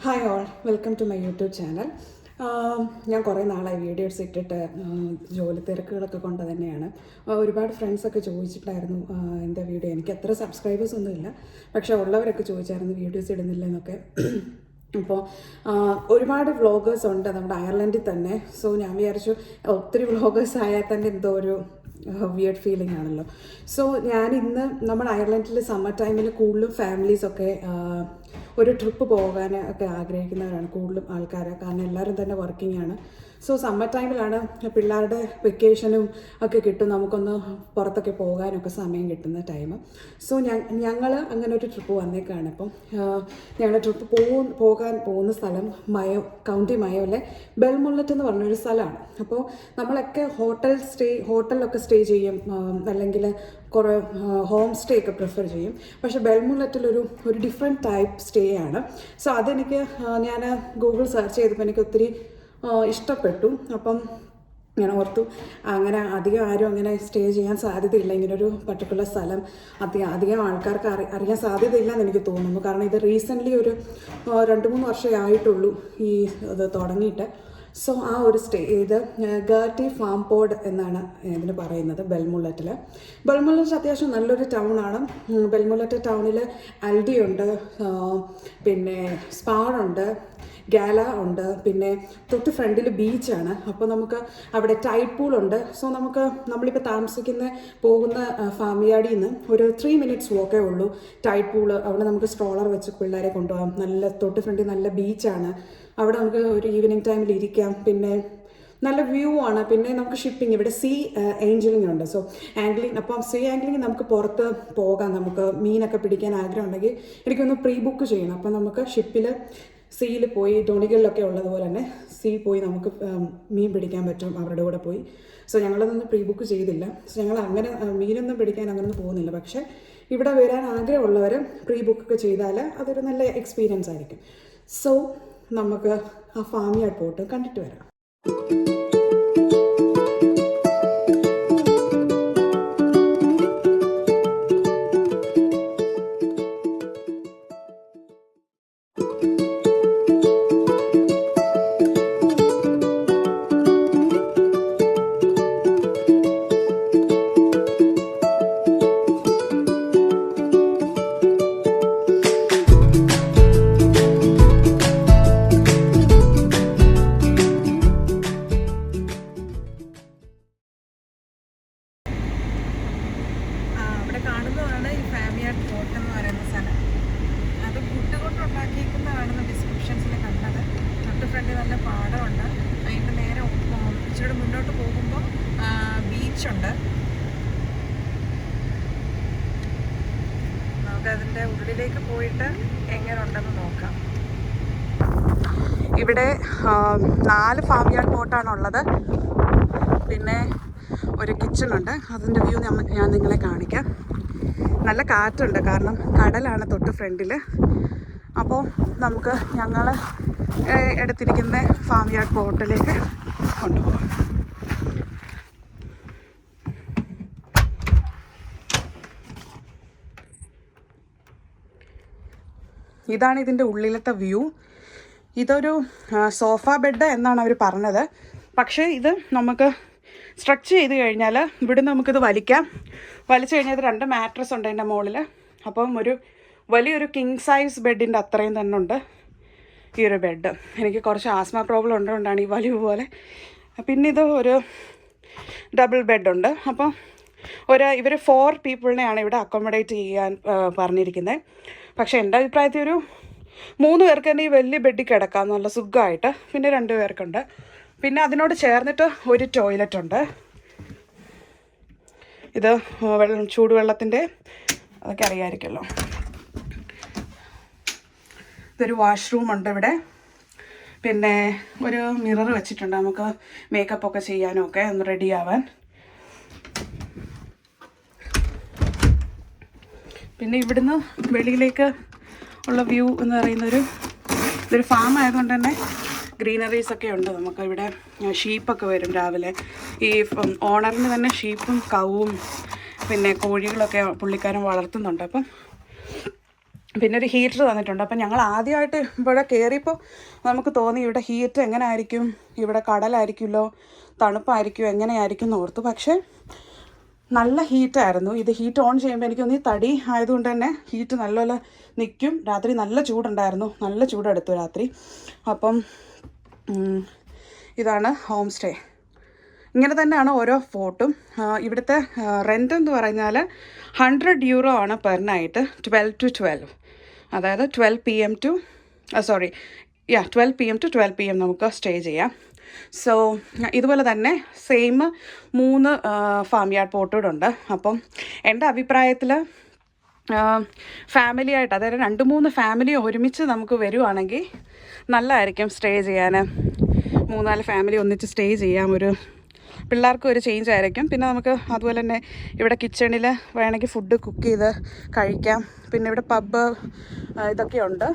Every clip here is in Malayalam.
Hi all, welcome to my YouTube channel. ഞാൻ കുറേ നാളായി വീഡിയോസ് ഇട്ടിട്ട് ജോലി തിരക്കുകളൊക്കെ കൊണ്ട് തന്നെയാണ്. ഒരുപാട് ഫ്രണ്ട്സൊക്കെ ചോദിച്ചിട്ടായിരുന്നു എൻ്റെ വീഡിയോ. എനിക്ക് അത്ര സബ്സ്ക്രൈബേഴ്സ് ഒന്നുമില്ല, പക്ഷേ ഉള്ളവരൊക്കെ ചോദിച്ചായിരുന്നു വീഡിയോസ് ഇടുന്നില്ലെന്നൊക്കെ. അപ്പോൾ ഒരുപാട് വ്ളോഗേഴ്സ് ഉണ്ട് നമ്മുടെ അയർലൻഡിൽ തന്നെ. സോ ഞാൻ വിചാരിച്ചു ഒത്തിരി വ്ളോഗേഴ്സ് ആയാൽ തന്നെ എന്തോ ഒരു വിയർഡ് ഫീലിംഗ് ആണല്ലോ. സോ ഞാനിന്ന് നമ്മുടെ അയർലൻഡിൽ സമ്മർ ടൈമിൽ കൂടുതലും ഫാമിലീസൊക്കെ ഒരു ട്രിപ്പ് പോകാൻ ഒക്കെ ആഗ്രഹിക്കുന്നവരാണ് കൂടുതലും ആൾക്കാർ. കാരണം എല്ലാവരും തന്നെ വർക്കിംഗ് ആണ്. സോ സമ്മർ ടൈമിലാണ് പിള്ളേരുടെ വെക്കേഷനും ഒക്കെ കിട്ടും, നമുക്കൊന്ന് പുറത്തൊക്കെ പോകാനൊക്കെ സമയം കിട്ടുന്ന ടൈം. സോ ഞങ്ങൾ അങ്ങനെ ഒരു ട്രിപ്പ് വന്നേക്കാണ്. അപ്പം ഞങ്ങൾ ട്രിപ്പ് പോകാൻ പോകുന്ന സ്ഥലം കൗണ്ടി മയോയിലെ ബെൽമുള്ളറ്റ് എന്ന് പറഞ്ഞൊരു സ്ഥലമാണ്. അപ്പോൾ നമ്മളൊക്കെ ഹോട്ടലിലൊക്കെ സ്റ്റേ ചെയ്യും, അല്ലെങ്കിൽ കുറേ ഹോം സ്റ്റേ ഒക്കെ പ്രിഫർ ചെയ്യും. പക്ഷേ ബെൽമുള്ളറ്റിലൊരു ഡിഫറെൻറ്റ് ടൈപ്പ് സ്റ്റേ ആണ്. സോ അതെനിക്ക് ഞാൻ ഗൂഗിൾ സെർച്ച് ചെയ്തപ്പോൾ എനിക്ക് ഒത്തിരി ഇഷ്ടപ്പെട്ടു. അപ്പം ഞാൻ ഓർത്തു അങ്ങനെ അധികം ആരും അങ്ങനെ സ്റ്റേ ചെയ്യാൻ സാധ്യതയില്ല, ഇങ്ങനൊരു പർട്ടിക്കുലർ സ്ഥലം അധികം ആൾക്കാർക്ക് അറിയാൻ സാധ്യതയില്ല എന്ന് എനിക്ക് തോന്നുന്നു. കാരണം ഇത് റീസെൻ്റ്ലി ഒരു 2-3 വർഷമേ ആയിട്ടുള്ളൂ ഈ ഇത് തുടങ്ങിയിട്ട്. സോ ആ ഒരു സ്റ്റേ ഇത് ഗേർട്ടി ഫാം പോഡ് എന്നാണ് ഇതിന് പറയുന്നത്. ബെൽമുള്ളറ്റ് അത്യാവശ്യം നല്ലൊരു ടൗണാണ്. ബെൽമുള്ളറ്റ് ടൗണിൽ ആൽഡി ഉണ്ട്, പിന്നെ സ്പാറുണ്ട്, ഗാല ഉണ്ട്, പിന്നെ തൊട്ട് ഫ്രണ്ടിൽ ബീച്ചാണ്. അപ്പോൾ നമുക്ക് അവിടെ ടൈഡ് പൂളുണ്ട്. സോ നമ്മളിപ്പോൾ പോകുന്ന ഫാമിയാടിൽ നിന്ന് ഒരു 3 minutes വോക്കേ ഉള്ളൂ ടൈഡ് പൂള്. അവിടെ നമുക്ക് സ്ട്രോളർ വെച്ച് പിള്ളേരെ കൊണ്ടുപോകാം. തൊട്ട് ഫ്രണ്ടിൽ നല്ല ബീച്ചാണ്. അവിടെ നമുക്ക് ഒരു ഈവനിങ് ടൈമിൽ ഇരിക്കാം. പിന്നെ നല്ല വ്യൂ ആണ്. പിന്നെ നമുക്ക് ഷിപ്പിംഗ്, ഇവിടെ സീ ഏഞ്ചലിംഗ് ഉണ്ട്. സോ അപ്പം സീ ആംഗ്ലിംഗ് നമുക്ക് പുറത്ത് പോകാം. നമുക്ക് മീനൊക്കെ പിടിക്കാൻ ആഗ്രഹം ഉണ്ടെങ്കിൽ എനിക്കൊന്ന് പ്രീ ബുക്ക് ചെയ്യണം. അപ്പം നമുക്ക് സീയിൽ പോയി, തോണികളിലൊക്കെ ഉള്ളതുപോലെ തന്നെ പോയി നമുക്ക് മീൻ പിടിക്കാൻ പറ്റും അവരുടെ കൂടെ പോയി. സോ ഞങ്ങളതൊന്നും പ്രീ ബുക്ക് ചെയ്തില്ല. സോ ഞങ്ങൾ അങ്ങനെ മീനൊന്നും പിടിക്കാൻ അങ്ങനെയൊന്നും പോകുന്നില്ല. പക്ഷേ ഇവിടെ വരാൻ ആഗ്രഹമുള്ളവർ പ്രീ ബുക്കൊക്കെ ചെയ്താൽ അതൊരു നല്ല എക്സ്പീരിയൻസ് ആയിരിക്കും. സോ നമുക്ക് ആ ഫാമിയാർഡ് പോയിട്ട് കണ്ടിട്ട് വരാം. കാണുന്നതാണ് ഈ ഫാമിയാർഡ് ഫോർട്ട് എന്ന് പറയുന്ന സ്ഥലം. അത് വുഡ് കൊണ്ടുണ്ടാക്കിയിരിക്കുന്നതാണെന്ന് ഡിസ്ക്രിപ്ഷൻസിൽ കണ്ടത്. തൊട്ട് ഫ്രണ്ടിൽ നല്ല പാടമുണ്ട്. അതിൻ്റെ നേരെ ഇച്ചിരി മുന്നോട്ട് പോകുമ്പോൾ ബീച്ചുണ്ട്. നമുക്കതിൻ്റെ ഉള്ളിലേക്ക് പോയിട്ട് എങ്ങനെ ഉണ്ടെന്ന് നോക്കാം. ഇവിടെ 4 ഫാമിയാർഡ് പോട്ടാണുള്ളത്. പിന്നെ ഒരു കിച്ചണുണ്ട്. അതിൻ്റെ വ്യൂ ഞാൻ നിങ്ങളെ കാണിക്കാം. നല്ല കാറ്റുണ്ട്, കാരണം കടലാണ് തൊട്ട് ഫ്രണ്ടിൽ. അപ്പോൾ ഞങ്ങൾ എടുത്തിരിക്കുന്ന ഫാമിയാർഡ് പോർട്ടിലേക്ക് കൊണ്ടുപോകാം. ഇതാണ് ഇതിൻ്റെ ഉള്ളിലത്തെ വ്യൂ. ഇതൊരു സോഫ ബെഡ് എന്നാണ് അവർ പറഞ്ഞത്. പക്ഷേ ഇത് നമുക്ക് സ്ട്രെച്ച് ചെയ്ത് കഴിഞ്ഞാൽ ഇവിടുന്ന് നമുക്കിത് വലിച്ചു കഴിഞ്ഞാൽ 2 മാട്രസ് ഉണ്ട് അതിൻ്റെ മുകളിൽ. അപ്പം വലിയൊരു കിങ് സൈസ് ബെഡിൻ്റെ അത്രയും തന്നെ ഉണ്ട് ഈ ഒരു ബെഡ്. എനിക്ക് കുറച്ച് ആസ്മ പ്രോബ്ലം ഉള്ളതുകൊണ്ടാണ് ഈ വലിവ് പോലെ. പിന്നെ ഇത് ഒരു ഡബിൾ ബെഡുണ്ട്. അപ്പം ഇവർ 4 പീപ്പിളിനെയാണ് ഇവിടെ അക്കോമഡേറ്റ് ചെയ്യാൻ പറഞ്ഞിരിക്കുന്നത്. പക്ഷേ എൻ്റെ അഭിപ്രായത്തിൽ ഒരു 3 പേർക്ക് തന്നെ ഈ വലിയ ബെഡിൽ കിടക്കാം നല്ല സുഖമായിട്ട്. പിന്നെ 2 പേർക്കുണ്ട്. പിന്നെ അതിനോട് ചേർന്നിട്ട് ഒരു ടോയ്ലറ്റ് ഉണ്ട്. ഇത് ചൂടുവെള്ളത്തിൻ്റെ അതൊക്കെ അറിയാമായിരിക്കുമല്ലോ. ഇതൊരു വാഷ്റൂം ഉണ്ട് ഇവിടെ. പിന്നെ ഒരു മിറർ വെച്ചിട്ടുണ്ട്, നമുക്ക് മേക്കപ്പൊക്കെ ചെയ്യാനും ഒക്കെ ഒന്ന് റെഡി ആവാൻ. പിന്നെ ഇവിടുന്ന് വെളിയിലേക്ക് ഉള്ള വ്യൂ എന്ന് പറയുന്നൊരു ഇതൊരു ഫാം ആയതുകൊണ്ട് തന്നെ ഗ്രീനറീസ് ഒക്കെ ഉണ്ട്. നമുക്കിവിടെ ഷീപ്പൊക്കെ വരും രാവിലെ. ഈ ഓണറിന് തന്നെ ഷീപ്പും കൗവും പിന്നെ കോഴികളൊക്കെ പുള്ളിക്കാരൻ വളർത്തുന്നുണ്ട്. അപ്പം പിന്നെ ഒരു ഹീറ്റർ തന്നിട്ടുണ്ട്. അപ്പം ഞങ്ങൾ ആദ്യമായിട്ട് ഇവിടെ കയറിയപ്പോൾ നമുക്ക് തോന്നി ഇവിടെ ഹീറ്റ് എങ്ങനെ ആയിരിക്കും, ഇവിടെ കടലായിരിക്കുമല്ലോ, തണുപ്പായിരിക്കും, എങ്ങനെയായിരിക്കും എന്ന് ഓർത്തു. പക്ഷേ നല്ല ഹീറ്റായിരുന്നു. ഇത് ഹീറ്റ് ഓൺ ചെയ്യുമ്പോൾ എനിക്ക് തോന്നി തടി ആയതുകൊണ്ട് തന്നെ ഹീറ്റ് നല്ലപോലെ നിൽക്കും. രാത്രി നല്ല ചൂടുണ്ടായിരുന്നു, നല്ല ചൂടെടുത്തു രാത്രി. അപ്പം ഇതാണ് ഹോം സ്റ്റേ. ഇങ്ങനെ തന്നെയാണ് ഓരോ ഫോർട്ടും. ഇവിടുത്തെ റെൻ്റ് എന്ന് പറഞ്ഞാൽ €100 ആണ് പെർ നൈറ്റ്, 12 to 12. അതായത് 12 PM to 12 PM to 12 PM നമുക്ക് സ്റ്റേ ചെയ്യാം. സോ ഇതുപോലെ തന്നെ സെയിം 3 ഫാം യാർഡ് പോർട്ടുകളുണ്ട്. അപ്പം എൻ്റെ അഭിപ്രായത്തിൽ ഫാമിലിയായിട്ട്, അതായത് 2-3 ഫാമിലി ഒരുമിച്ച് നമുക്ക് വരുവാണെങ്കിൽ നല്ലതായിരിക്കും സ്റ്റേ ചെയ്യാൻ. 3-4 ഫാമിലി ഒന്നിച്ച് സ്റ്റേ ചെയ്യാം. പിള്ളേർക്കും ഒരു ചേഞ്ച് ആയിരിക്കും. പിന്നെ നമുക്ക് അതുപോലെ തന്നെ ഇവിടെ കിച്ചണിൽ വേണമെങ്കിൽ ഫുഡ് കുക്ക് ചെയ്ത് കഴിക്കാം. പിന്നെ ഇവിടെ പബ്ബ് ഇതൊക്കെയുണ്ട്,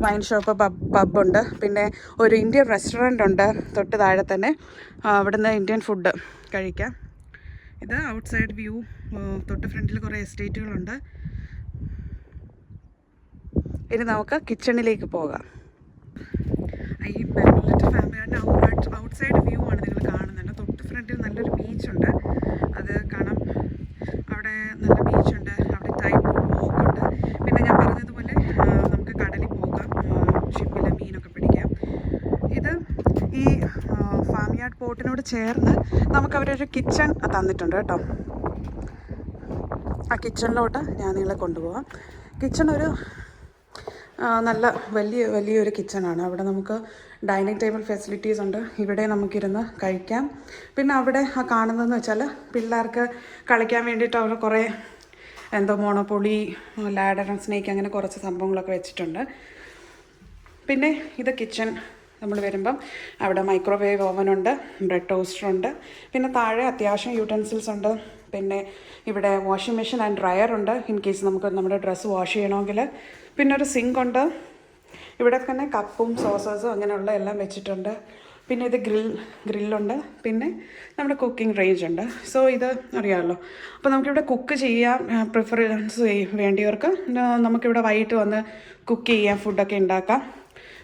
വൈൻ ഷോപ്പ്, പബ്ബുണ്ട്. പിന്നെ ഒരു ഇന്ത്യൻ റെസ്റ്റോറൻ്റ് ഉണ്ട് തൊട്ട് താഴെ തന്നെ. അവിടുന്ന് ഇന്ത്യൻ ഫുഡ് കഴിക്കാം. ഇത് ഔട്ട് സൈഡ് വ്യൂ. തൊട്ട് ഫ്രണ്ടിൽ കുറേ എസ്റ്റേറ്റുകളുണ്ട്. ഇനി നമുക്ക് കിച്ചണിലേക്ക് പോകാം. ഈ ബെർമുലറ്റ് ഫാമിലിയുടെ ഔട്ട് സൈഡ് വ്യൂ ആണ് നിങ്ങൾ കാണുന്നത്. തൊട്ട് ഫ്രണ്ടിൽ നല്ലൊരു ബീച്ചുണ്ട്, അത് കാണാം. അവിടെ നല്ല ബീച്ചുണ്ട്, അവിടെ ടൈം വോക്കുണ്ട്. പിന്നെ ഞാൻ പറഞ്ഞതുപോലെ നമുക്ക് കടലിൽ പോകാം, ഷിപ്പിൽ മീനൊക്കെ പിടിക്കാം. ഇത് ഈ ഫാം യാർഡ് പോർട്ടിനോട് ചേർന്ന് നമുക്കവരൊരു കിച്ചൺ തന്നിട്ടുണ്ട് കേട്ടോ. ആ കിച്ചണിലോട്ട് ഞാൻ നിങ്ങളെ കൊണ്ടുപോകാം. കിച്ചൺ ഒരു നല്ല വലിയൊരു കിച്ചണാണ്. അവിടെ നമുക്ക് ഡൈനിങ് ടേബിൾ ഫെസിലിറ്റീസ് ഉണ്ട്. ഇവിടെ നമുക്കിരുന്ന് കഴിക്കാം. പിന്നെ അവിടെ ആ കാണുന്നതെന്ന് വെച്ചാൽ പിള്ളേർക്ക് കളിക്കാൻ വേണ്ടിയിട്ട് അവർ കുറേ മോണോപ്പൊളി, ലാഡർ ആൻഡ് സ്നേക്ക്, അങ്ങനെ കുറച്ച് സംഭവങ്ങളൊക്കെ വെച്ചിട്ടുണ്ട്. പിന്നെ ഇത് കിച്ചൺ. നമ്മൾ വരുമ്പം അവിടെ മൈക്രോവേവ് ഓവനുണ്ട്, ബ്രെഡ് ടോസ്റ്ററുണ്ട്. പിന്നെ താഴെ അത്യാവശ്യം യൂട്ടൻസിൽസ് ഉണ്ട്. പിന്നെ ഇവിടെ വാഷിംഗ് മെഷീൻ ആൻഡ് ഡ്രയർ ഉണ്ട്, ഇൻ കേസ് നമുക്ക് നമ്മുടെ ഡ്രസ്സ് വാഷ് ചെയ്യണമെങ്കിൽ. പിന്നെ ഒരു സിങ്ക് ഉണ്ട്. ഇവിടെ തന്നെ കപ്പും സോസേഴ്സും അങ്ങനെയുള്ള എല്ലാം വെച്ചിട്ടുണ്ട്. പിന്നെ ഇത് ഗ്രില്ലുണ്ട്. പിന്നെ നമ്മുടെ കുക്കിംഗ് റേഞ്ച് ഉണ്ട്. സോ ഇത് അറിയാമല്ലോ. അപ്പോൾ നമുക്കിവിടെ കുക്ക് ചെയ്യാം. പ്രിഫറൻസ് വേണ്ടിയവർക്ക് നമുക്കിവിടെ വൈകിട്ട് വന്ന് കുക്ക് ചെയ്യാം, ഫുഡൊക്കെ ഉണ്ടാക്കാം.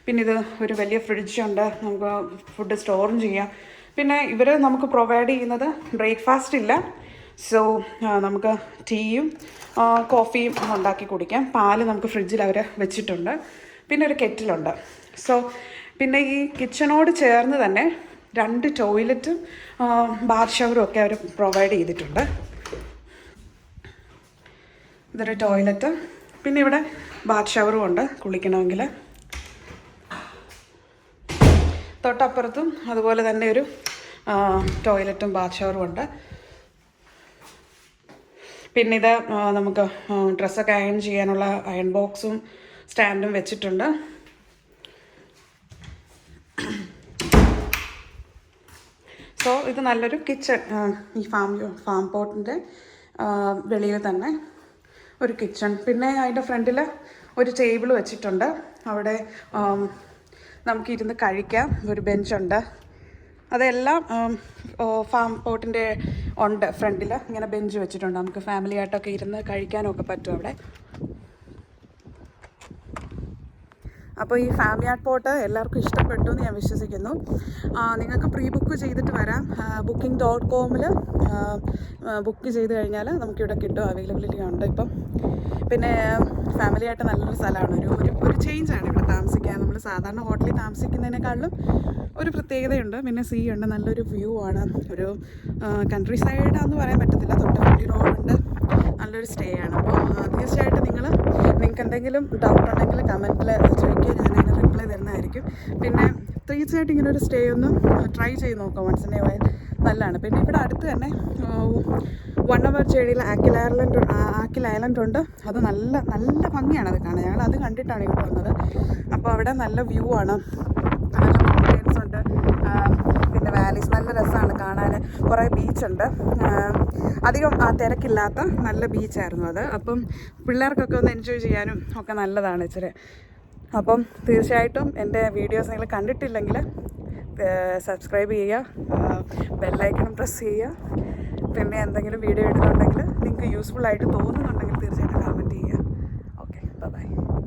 പിന്നെ ഇത് ഒരു വലിയ ഫ്രിഡ്ജുണ്ട്, നമുക്ക് ഫുഡ് സ്റ്റോറും ചെയ്യാം. പിന്നെ ഇവർ നമുക്ക് പ്രൊവൈഡ് ചെയ്യുന്നത് ബ്രേക്ക്ഫാസ്റ്റ് ഇല്ല. സോ നമുക്ക് ടീയും കോഫിയും ഉണ്ടാക്കി കുടിക്കാം. പാല് നമുക്ക് ഫ്രിഡ്ജിൽ അവർ വെച്ചിട്ടുണ്ട്. പിന്നെ ഒരു കെറ്റിലുണ്ട്. സോ പിന്നെ ഈ കിച്ചണോട് ചേർന്ന് തന്നെ 2 ടോയ്ലറ്റും ബാർ ഷവറും ഒക്കെ അവർ പ്രൊവൈഡ് ചെയ്തിട്ടുണ്ട്. ഇതൊരു ടോയ്ലറ്റ്. പിന്നെ ഇവിടെ ബാർ ഷവറും ഉണ്ട് കുളിക്കണമെങ്കിൽ. തൊട്ടപ്പുറത്തും അതുപോലെ തന്നെ ഒരു ടോയ്ലറ്റും ബാർ ഷവറും ഉണ്ട്. പിന്നെ ഇത് നമുക്ക് ഡ്രസ്സൊക്കെ അയൺ ചെയ്യാനുള്ള അയൺ ബോക്സും സ്റ്റാൻഡും വെച്ചിട്ടുണ്ട്. സോ ഇത് നല്ലൊരു കിച്ചൺ. ഈ ഫാം പോർട്ടിൻ്റെ വെളിയിൽ തന്നെ ഒരു കിച്ചൺ. പിന്നെ അതിൻ്റെ ഫ്രണ്ടിൽ ഒരു ടേബിൾ വെച്ചിട്ടുണ്ട്. അവിടെ നമുക്കിരുന്ന് കഴിക്കാം. ഒരു ബെഞ്ചുണ്ട്. അതെല്ലാം ഫാം പോർട്ടിൻ്റെ ഉണ്ട്. ഫ്രണ്ടിൽ ഇങ്ങനെ ബെഞ്ച് വെച്ചിട്ടുണ്ട്. നമുക്ക് ഫാമിലി ആയിട്ടൊക്കെ ഇരുന്ന് കഴിക്കാനൊക്കെ പറ്റും അവിടെ. അപ്പോൾ ഈ ഫാം യാർഡ് പോർട്ട് എല്ലാവർക്കും ഇഷ്ടപ്പെട്ടു എന്ന് ഞാൻ വിശ്വസിക്കുന്നു. നിങ്ങൾക്ക് പ്രീ ബുക്ക് ചെയ്തിട്ട് വരാം. booking.com ബുക്ക് ചെയ്ത് കഴിഞ്ഞാൽ നമുക്കിവിടെ കിട്ടും. അവൈലബിലിറ്റി ഉണ്ട് ഇപ്പം. പിന്നെ ഫാമിലിയായിട്ട് നല്ലൊരു സ്ഥലമാണ്. ഒരു ചേഞ്ചാണ് ഇവിടെ താമസിക്കാൻ. നമ്മൾ സാധാരണ ഹോട്ടലിൽ താമസിക്കുന്നതിനേക്കാളും ഒരു പ്രത്യേകതയുണ്ട്. പിന്നെ സീ ഉണ്ട്, നല്ലൊരു വ്യൂ ആണ്. ഒരു കൺട്രി സൈഡാണെന്ന് പറയാൻ പറ്റത്തില്ല. തൊട്ടപ്പള്ളി റോഡുണ്ട്, നല്ലൊരു സ്റ്റേ ആണ്. അപ്പോൾ തീർച്ചയായിട്ടും നിങ്ങൾക്ക് എന്തെങ്കിലും ഡൗട്ട് ഉണ്ടെങ്കിൽ കമൻറ്റിൽ ചോദിക്കുക, ഞാൻ അതിന് റിപ്ലൈ തരുന്നതായിരിക്കും. പിന്നെ തീർച്ചയായിട്ടും ഇങ്ങനെ ഒരു സ്റ്റേ ഒന്ന് ട്രൈ ചെയ്ത് നോക്കാം വൺസ് ഇൻ എ വൈൽ. നല്ലതാണ്. പിന്നെ ഇവിടെ അടുത്ത് തന്നെ 1 hour ജേണിയിൽ ആക്കിൽ ഐലൻഡ് ഉണ്ട്. അത് നല്ല ഭംഗിയാണ് അത് കാണാൻ. ഞങ്ങൾ അത് കണ്ടിട്ടാണ് ഇവിടെ വന്നത്. അപ്പോൾ അവിടെ നല്ല വ്യൂ ആണ്, നല്ല മൗണ്ടൻസ് ഉണ്ട്, പിന്നെ വാലീസ്. നല്ല രസമാണ് കാണാൻ. കുറേ ബീച്ചുണ്ട്. അധികം തിരക്കില്ലാത്ത നല്ല ബീച്ചായിരുന്നു അത്. അപ്പം പിള്ളേർക്കൊക്കെ ഒന്ന് എൻജോയ് ചെയ്യാനും ഒക്കെ നല്ലതാണ് ഇച്ചിരി. അപ്പം തീർച്ചയായിട്ടും എൻ്റെ വീഡിയോസ് നിങ്ങൾ കണ്ടിട്ടില്ലെങ്കിൽ സബ്സ്ക്രൈബ് ചെയ്യുക, ബെല്ലൈക്കൺ പ്രസ് ചെയ്യുക. പിന്നെ എന്തെങ്കിലും വീഡിയോ ഇടുന്നുണ്ടെങ്കിൽ നിങ്ങൾക്ക് യൂസ്ഫുൾ ആയിട്ട് തോന്നുന്നുണ്ടെങ്കിൽ തീർച്ചയായിട്ടും കമൻറ്റ് ചെയ്യുക. Okay, bye. ബൈ.